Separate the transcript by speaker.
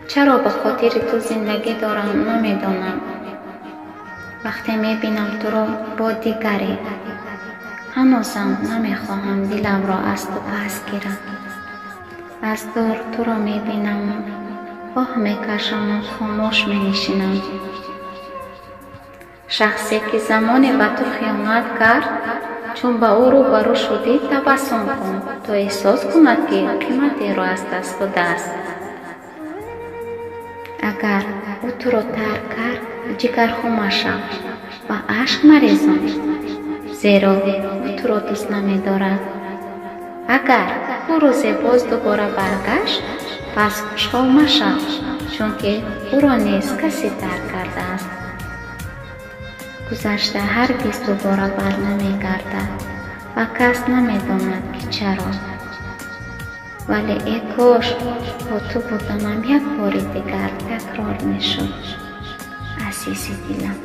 Speaker 1: چرا به خاطر تو زندگی دارم نمیدانم. وقتی میبینم تو رو با دیگری، هنوزم نمیخواهم دلم را از تو پس گیرم. از دور تو را میبینم، آه میکشم و خاموش مینشینم. شخصی که زمانی به تو خیانت کرد، چون به او روبرو شدی تبسم کن تا احساس کند که قیمتی را از دست داده است. اگر او تو را ترک کرد، جگر خاموش شو و اشک مریزان، زیرا او تو را دوست نمی‌دارد. اگر او روزی باز دوباره برگشت، پس خوشحال مشو، چون که او را نیز کسی ترک کرده است. گذشته هرگز دوباره بر نمیگردد و کس نمیداند که چرا. ولی ای کاش با تو بودنم یک بار دیگر تکرار میشد. عزیزی دلم.